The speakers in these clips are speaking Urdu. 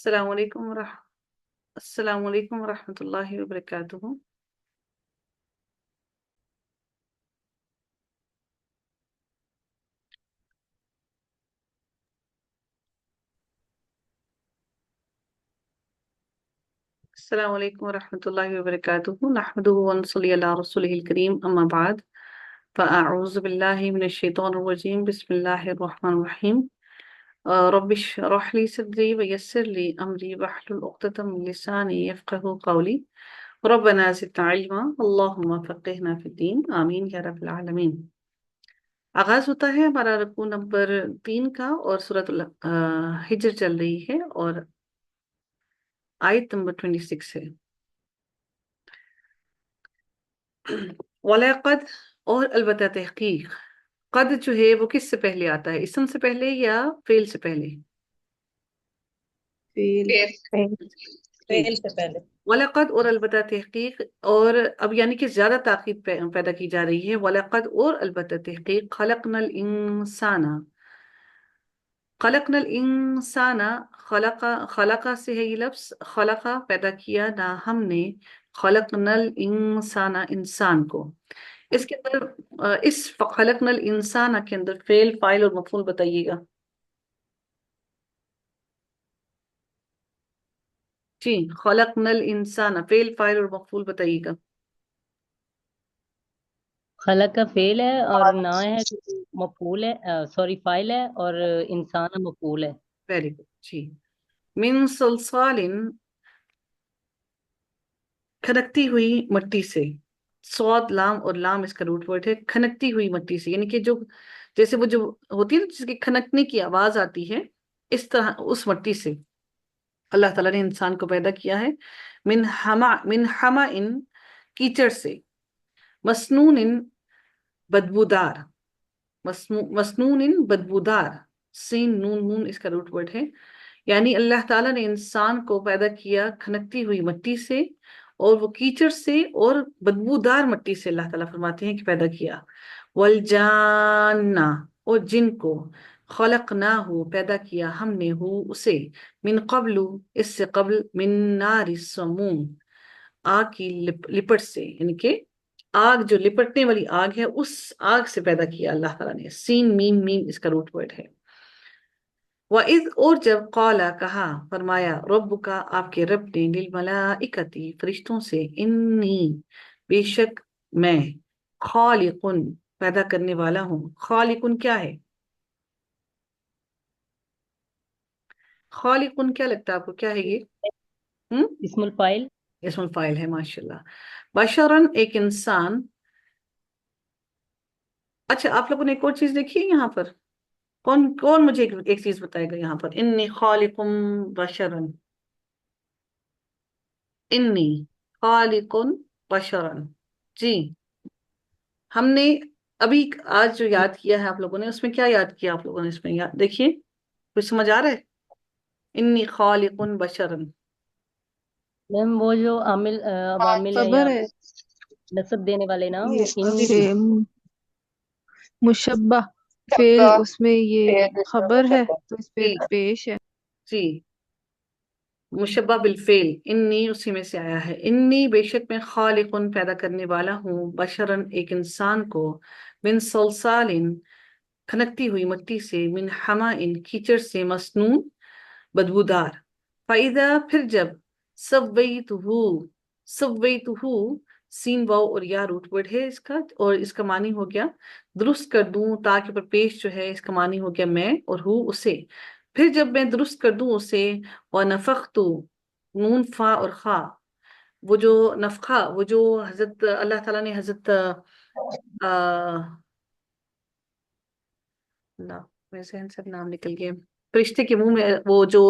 السلام علیکم السلام علیکم ورحمۃ اللہ وبرکاتہ۔ السلام علیکم ورحمۃ اللہ وبرکاتہ، نحمدہ ونصلی علی رسولہ الکریم، اما بعد فاعوذ باللہ من الشیطان الرجیم، بسم اللہ الرحمن الرحیم۔ رب اشرح لی صدری ویسر لی امری واحلل عقدۃ من لسانی یفقہوا قولی، ربنا زدنا علما اللہم فقہنا فی الدین، آمین یا رب العالمین۔ آغاز ہوتا ہے ہمارا رکوع نمبر 3 کا، اور سورۃ الحجر چل رہی ہے، اور آیت نمبر 26 ہے۔ وَلَقَدْ، اور البتہ تحقیق، قد جو ہے وہ کس سے پہلے آتا ہے، اسم سے پہلے یا فعل سے پہلے؟ فعل سے پہلے۔ وَلَقَدْ، اور البتہ تحقیق، اور اب یعنی کہ زیادہ تاکید پیدا کی جا رہی ہے۔ وَلَقَدْ، اور البتہ تحقیق، خلقنا الانسان، خلقنا الانسان، خلق سے ہے یہ لفظ، خلق پیدا کیا نہ ہم نے، خلقنا الانسان انسان کو۔ اس کے اندر اس خلقنا الانسان کے اندر فعل، فاعل اور مفعول بتائیے گا جی۔ خلقنا الانسان، فعل، فاعل اور مفعول بتائیے گا۔ خلق کا فعل ہے اور نا ہے مفعول ہے، سوری فاعل ہے، اور انسان مفعول ہے۔ ویری گڈ جی۔ من صلصال، کھنکتی ہوئی مٹی سے، صاد لام اور لام اس کا روٹ ورڈ ہے، کھنکتی ہوئی مٹی سے، یعنی کہ جو جیسے وہ جو ہوتی ہے نا جس کی کھنکنے کی آواز آتی ہے، اس طرح اس مٹی سے اللہ تعالیٰ نے انسان کو پیدا کیا ہے۔ من حما ان، کیچڑ سے، مسنون ان، بدبودار، مسنون ان بدبودار، سین نون نون اس کا روٹ ورڈ ہے، یعنی اللہ تعالیٰ نے انسان کو پیدا کیا کھنکتی ہوئی مٹی سے، اور وہ کیچڑ سے اور بدبودار مٹی سے اللہ تعالیٰ فرماتے ہیں کہ پیدا کیا۔ والجان، اور جن کو، خلقناہ پیدا کیا ہم نے، ہو اسے، من قبل اس سے قبل، من نار السموم آگ کی لپٹ سے، یعنی کہ آگ جو لپٹنے والی آگ ہے اس آگ سے پیدا کیا اللہ تعالیٰ نے، سین میم میم اس کا روٹ ورڈ ہے۔ وَإِذْ، اور جب، قالا کہا، فرمایا، رب کا آپ کے رب نے، للملائکتی فرشتوں سے، انی بے شک میں، خالقن پیدا کرنے والا ہوں۔ خالقن کیا ہے؟ خالقن کیا لگتا ہے آپ کو، کیا ہے یہ؟ اسم الفاعل۔ اسم الفاعل ہے، ماشاءاللہ۔ بشرن ایک انسان۔ اچھا آپ لوگوں نے ایک اور چیز دیکھی ہے یہاں پر، کون کون مجھے ایک چیز بتائے گا یہاں پر، انی خالقم بشرن، انی خالقن بشرن، جی۔ ہم نے ابھی آج جو یاد کیا ہے آپ لوگوں نے، اس میں کیا یاد کیا آپ لوگوں نے، اس میں دیکھیے کچھ سمجھ آ رہا ہے؟ انی خالقن بشرن، میم وہ جو عوامل ہے خبر یہاں ہے، پہ نصب دینے والے نا، وہ یہ مشبہ فعل، اس میں یہ خبر ہے تو اس پہ جی پیش ہے۔ جی، مشبہ بالفعل، انی اسی میں سے آیا ہے۔ انی بے شک میں، خالقن پیدا کرنے والا ہوں، بشرن ایک انسان کو، من صلصال کھنکتی ہوئی مٹی سے، من حما ان کیچڑ سے، مسنون بدبودار، فَإِذَا پھر جب، سویتہو سین واو اور یا روٹ ورڈ ہے اس کا، اور اس کا معنی ہو گیا درست کر دوں، تاکہ پر پیش جو ہے اس کا معنی ہو گیا میں، اور ہوں اسے، پھر جب میں درست کر دوں اسے، وَنَفَخْتُ نون فا اور خا، وہ جو نفخہ، وہ جو حضرت اللہ تعالیٰ نے حضرت اللہ میرے ذہن سے نام نکل گیا، فرشتے کے منہ میں وہ جو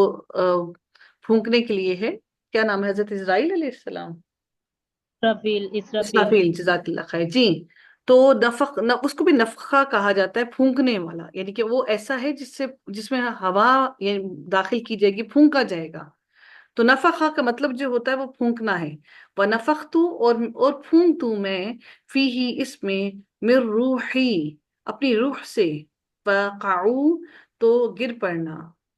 پھونکنے کے لیے ہے، کیا نام ہے، حضرت اسرائیل علیہ السلام، اسرافیل۔ اسرافیل، جزاک اللہ خیر جی۔ تو اس کو بھی نفخہ کہا جاتا ہے، پھونکنے والا، یعنی کہ وہ ایسا ہے جس میں ہوا یعنی داخل کی جائے گی، پھونکا جائے گا۔ تو نفخہ کا مطلب جو ہوتا ہے وہ پھونکنا ہے۔ وَنَفَخْتُ، اور پھونکتوں میں، فِيهِ اس میں، مِن روحی اپنی روح سے، فَقَعُوا تو گر پڑنا،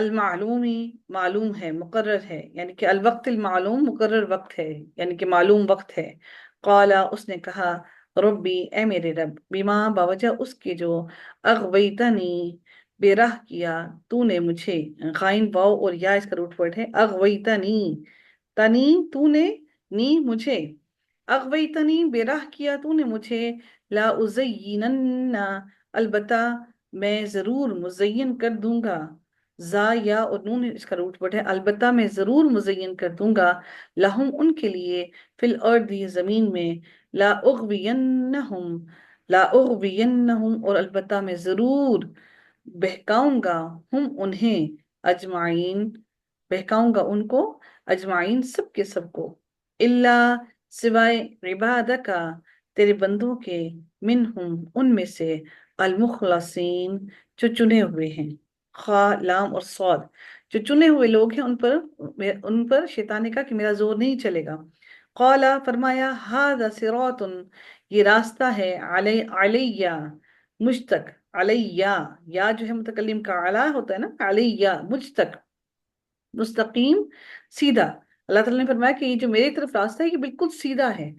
المعلومی معلوم ہے، مقرر ہے، یعنی کہ الوقت المعلوم مقرر وقت ہے، یعنی کہ معلوم وقت ہے۔ قالا اس نے کہا، ربی اے میرے رب، بما باوجہ اس کے جو اغویتنی بے راہ کیا تو نے مجھے، غائن واو اور یا اس کا روٹ ورڈ ہے، اغویتنی، تنی تو نے، نی مجھے، اغویتنی بے راہ کیا تو نے مجھے، لا ازینن البتہ میں ضرور مزین کر دوں گا، زا یا اور نون اس کا روٹ ورڈ ہے، البتہ میں ضرور مزین کر دوں گا، لہم ان کے لیے، فی الارض زمین میں، لا اغوینہم، لا اغوینہم اور البتہ میں ضرور بہکاؤں گا، ہم انہیں، اجمعین بہکاؤں گا ان کو، اجمعین سب کے سب کو، اللہ سوائے عبادکا تیرے بندوں کے، منہم ان میں سے، المخلصین جو چنے ہوئے ہیں، خا لام اور صاد جو چنے ہوئے لوگ ہیں ان پر شیطان نے کہا کہ میرا زور نہیں چلے گا۔ قالا فرمایا، ھذا صراط یہ راستہ ہے، علیہ مجھ تک، علیہ یا جو ہے متکلم کا علا ہوتا ہے نا، علیہ مجھ تک، مستقیم سیدھا۔ اللہ تعالیٰ نے فرمایا کہ یہ جو میری طرف راستہ ہے یہ بالکل سیدھا ہے،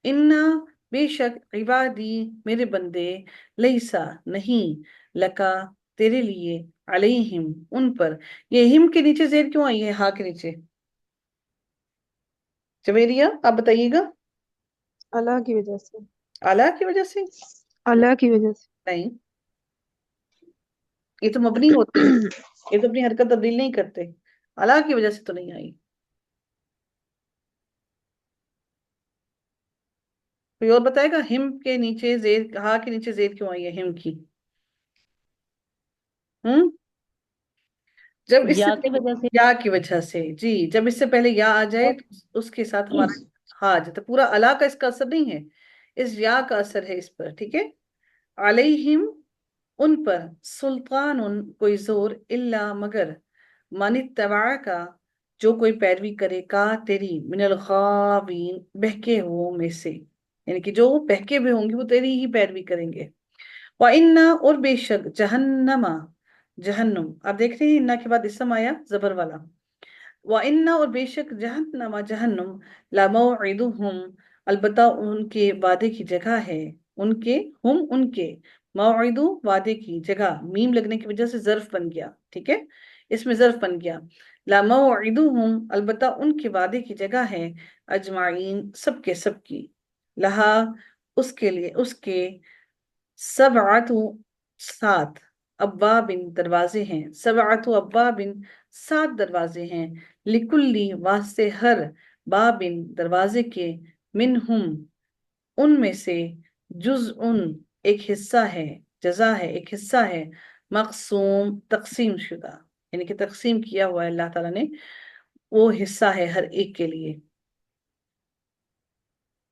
انا بے شک، عبادی میرے بندے، لیسا نہیں، لکا تیرے لیے، علیہم ان پر، یہ ہم کے نیچے زیر کیوں آئی ہے، ہا کے نیچے؟ جویریہ آپ بتائیے گا۔ اللہ کی وجہ سے، اعلیٰ کی وجہ سے؟ اللہ کی وجہ سے۔ نہیں، یہ تو مبنی ہوتے ہیں، یہ تو اپنی حرکت تبدیل نہیں کرتے، اعلیٰ کی وجہ سے تو نہیں آئی۔ کوئی اور بتائے گا، ہم کے نیچے زیر، ہا کے نیچے زیر کیوں آئی ہے ہم کی؟ جب اس سے یا کی وجہ سے، یا کی وجہ سے، جی جب اس سے پہلے یا آ جائے تو اس کے ساتھ ہمارا ہا جاتا، پورا الا کا اس کا اثر نہیں ہے، اس یا کا اثر ہے اس پر، ٹھیک ہے۔ علیہم ان پر، سلطان کوئی زور، الا مگر، من اتبع کا جو کوئی پیروی کرے، کا تیری، من الغاوین بہکے ہوئے میں سے، یعنی کہ جو بہکے ہوئے ہوں گے وہ تیری ہی پیروی کریں گے۔ وَإِنَّ اور بے شک، جہنم جہنم، آپ دیکھ رہے ہیں اِنَّ کے بعد اسم آیا زبر والا، وَإِنَّ اور بے شک، جہنم جہنم، لَمَوْعِدُهُمْ البتہ ان کے وعدے کی جگہ ہے، ان کے، ہم ان کے، موعد وعدے کی جگہ، میم لگنے کی وجہ سے ظرف بن گیا، ٹھیک ہے، اس میں ظرف بن گیا، لَمَوْعِدُهُمْ البتہ ان کے وعدے کی جگہ ہے، اجمعین سب کے سب کی، لہا اس کے لیے، اس کے، سبعت سات، ابواب دروازے ہیں، سبعت ابواب سات دروازے ہیں، لکلی واسطے ہر، باب دروازے کے، منہم ان میں سے، جزء ایک حصہ ہے، جزا ہے ایک حصہ ہے، مقسوم تقسیم شدہ، یعنی کہ تقسیم کیا ہوا ہے اللہ تعالیٰ نے، وہ حصہ ہے ہر ایک کے لیے۔